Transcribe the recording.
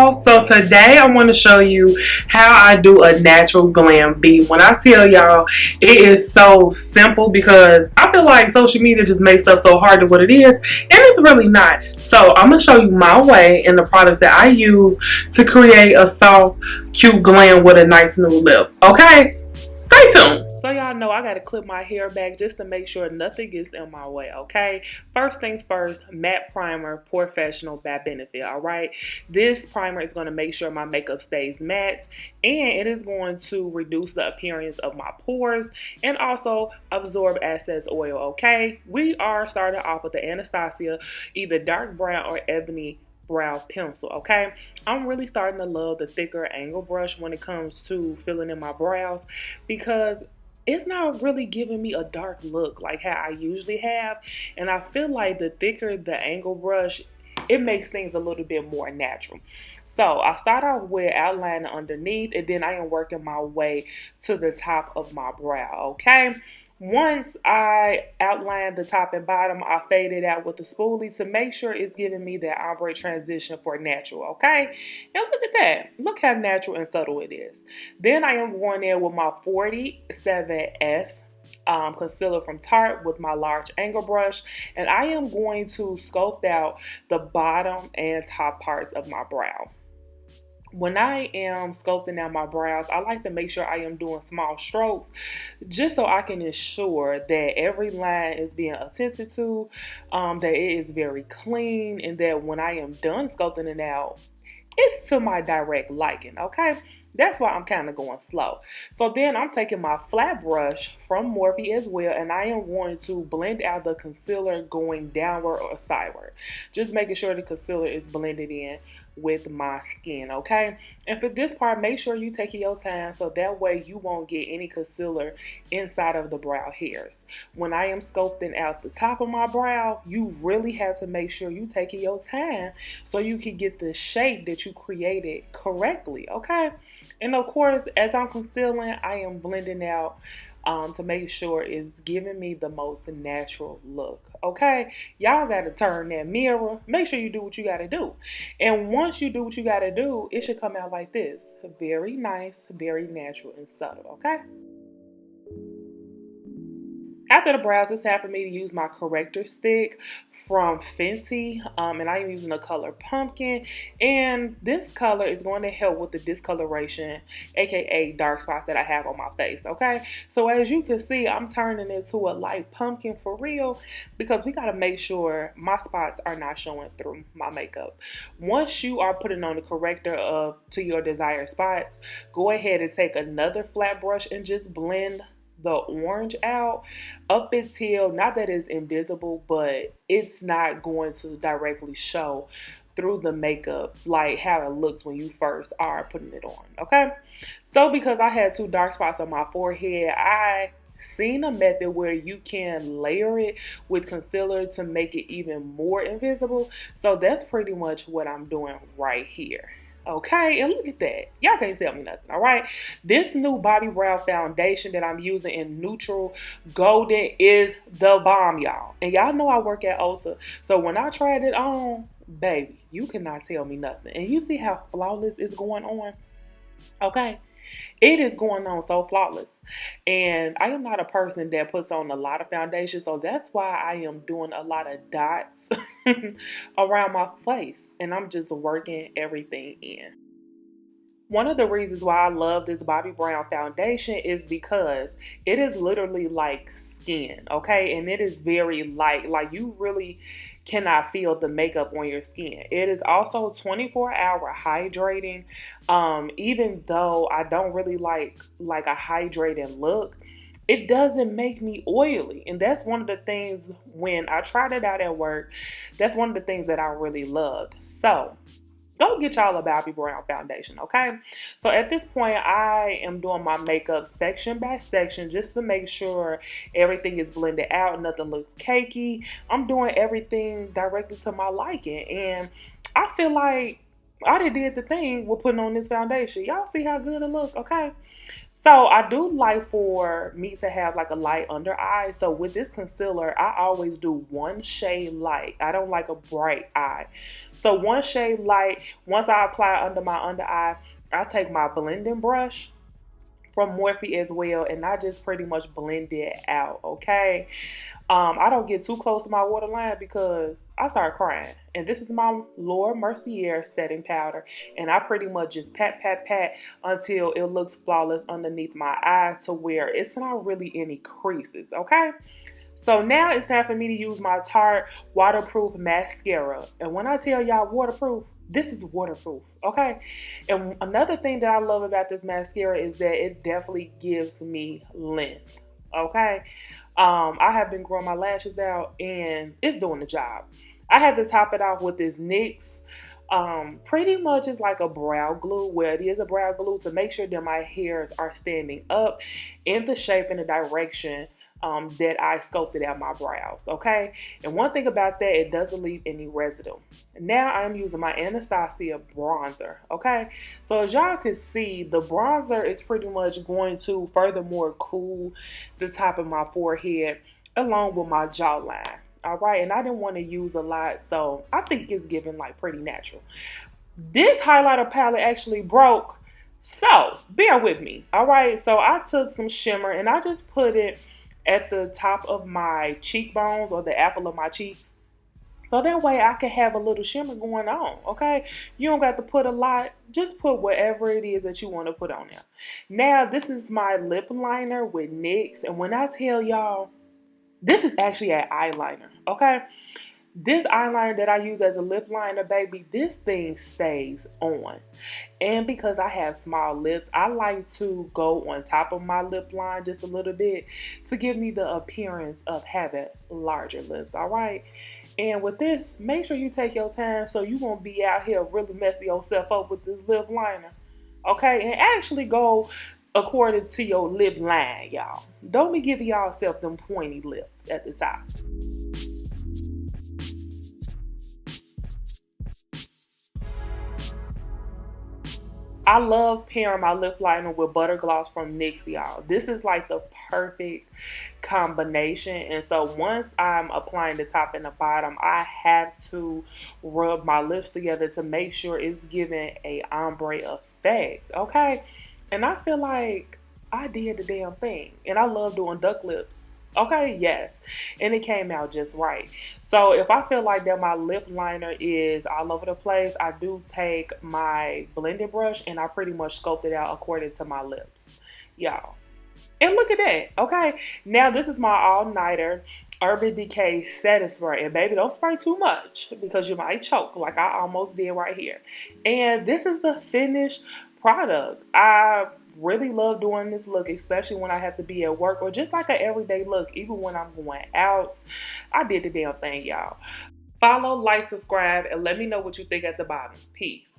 y'all. So today I want to show you how I do a natural glam beat. When I tell y'all, it is so simple because I feel like social media just makes stuff so hard to what it is, and it's really not. So I'm going to show you my way and the products that I use to create a soft, cute glam with a nice new lip. Okay? Stay tuned. So y'all know I got to clip my hair back just to make sure nothing gets in my way, okay? First things first, matte primer, Professional by Benefit, all right? This primer is going to make sure my makeup stays matte, and it is going to reduce the appearance of my pores and also absorb excess oil, okay? We are starting off with the Anastasia, either dark brown or ebony brow pencil, okay? I'm really starting to love the thicker angle brush when it comes to filling in my brows because it's not really giving me a dark look like how I usually have, and I feel like the thicker the angle brush, it makes things a little bit more natural. So I start off with outlining underneath, and then I am working my way to the top of my brow, okay? Once I outline the top and bottom, I fade it out with a spoolie to make sure it's giving me that ombre transition for natural, okay? And look at that. Look how natural and subtle it is. Then I am going in with my 47S concealer from Tarte with my large angle brush, and I am going to sculpt out the bottom and top parts of my brow. When I am sculpting out my brows, I like to make sure I am doing small strokes just so I can ensure that every line is being attended to, that it is very clean, and that when I am done sculpting it out, it's to my direct liking, okay? That's why I'm kind of going slow. So then I'm taking my flat brush from Morphe as well, and I am going to blend out the concealer going downward or sideward. Just making sure the concealer is blended in with my skin, okay? And for this part, make sure you take your time so that way you won't get any concealer inside of the brow hairs. When I am sculpting out the top of my brow, you really have to make sure you take your time so you can get the shape that you created correctly, okay? And of course, as I'm concealing, I am blending out to make sure it's giving me the most natural look, okay? Y'all got to turn that mirror. Make sure you do what you got to do. And once you do what you got to do, it should come out like this. Very nice, very natural and subtle, okay? After the brows, it's time for me to use my corrector stick from Fenty, and I am using the color Pumpkin, and this color is going to help with the discoloration, aka dark spots that I have on my face, okay? So as you can see, I'm turning it to a light pumpkin for real because we got to make sure my spots are not showing through my makeup. Once you are putting on the corrector to your desired spots, go ahead and take another flat brush and just blend the orange out up until, not that it's invisible, but it's not going to directly show through the makeup like how it looks when you first are putting it on, okay? So because I had two dark spots on my forehead, I seen a method where you can layer it with concealer to make it even more invisible. So that's pretty much what I'm doing right here. Okay, and look at that. Y'all can't tell me nothing, all right? This new Bobbi Brown foundation that I'm using in Neutral Golden is the bomb, y'all. And y'all know I work at Ulta. So when I tried it on, baby, you cannot tell me nothing. And you see how flawless it's going on? Okay? It is going on so flawless. And I am not a person that puts on a lot of foundation, so that's why I am doing a lot of dots around my face, and I'm just working everything in. One of the reasons why I love this Bobbi Brown foundation is because it is literally like skin, okay? And it is very light. Like, you really cannot feel the makeup on your skin. It is also 24-hour hydrating. Even though I don't really like a hydrating look, it doesn't make me oily. And that's one of the things, when I tried it out at work, that's one of the things that I really loved. So go get y'all a Bobbi Brown foundation, okay? So at this point, I am doing my makeup section by section just to make sure everything is blended out, nothing looks cakey. I'm doing everything directly to my liking, and I feel like I did the thing with putting on this foundation. Y'all see how good it looks, okay? So I do like for me to have like a light under eye. So with this concealer, I always do one shade light. I don't like a bright eye. So one shade light, once I apply under my under eye, I take my blending brush from Morphe as well, and I just pretty much blend it out, okay? I don't get too close to my waterline because I start crying. And this is my Laura Mercier setting powder, and I pretty much just pat, pat, pat until it looks flawless underneath my eye to where it's not really any creases, okay? So now it's time for me to use my Tarte waterproof mascara. And when I tell y'all waterproof, this is waterproof, okay? And another thing that I love about this mascara is that it definitely gives me length, okay? I have been growing my lashes out and it's doing the job. I had to top it off with this NYX. Pretty much it's like a brow glue. Well, it is a brow glue to make sure that my hairs are standing up in the shape and the direction that I sculpted out my brows, okay? And one thing about that, it doesn't leave any residue. Now I'm using my Anastasia bronzer, okay? So as y'all can see, the bronzer is pretty much going to furthermore cool the top of my forehead along with my jawline, all right? And I didn't want to use a lot, so I think it's giving like pretty natural. This highlighter palette actually broke, so bear with me, all right? So I took some shimmer and I just put it at the top of my cheekbones or the apple of my cheeks. So that way I can have a little shimmer going on, okay? You don't got to put a lot. Just put whatever it is that you want to put on there. Now, this is my lip liner with NYX. And when I tell y'all, this is actually an eyeliner, okay? This eyeliner that I use as a lip liner, baby, this thing stays on. And because I have small lips, I like to go on top of my lip line just a little bit to give me the appearance of having larger lips, all right? And with this, make sure you take your time so you won't be out here really messing yourself up with this lip liner, okay? And actually go according to your lip line, y'all. Don't be giving yourself them pointy lips at the top. I love pairing my lip liner with butter gloss from NYX, y'all. This is like the perfect combination. And so once I'm applying the top and the bottom, I have to rub my lips together to make sure it's giving a ombre effect, okay? And I feel like I did the damn thing. And I love doing duck lips. Okay, yes. And it came out just right. So if I feel like that my lip liner is all over the place, I do take my blending brush and I pretty much sculpt it out according to my lips, y'all. And look at that, okay? Now this is my all-nighter Urban Decay setting spray. And baby, don't spray too much because you might choke like I almost did right here. And this is the finished product. I really love doing this look, especially when I have to be at work or just like an everyday look, even when I'm going out. I did the damn thing, y'all. Follow, like, subscribe, and let me know what you think at the bottom. Peace.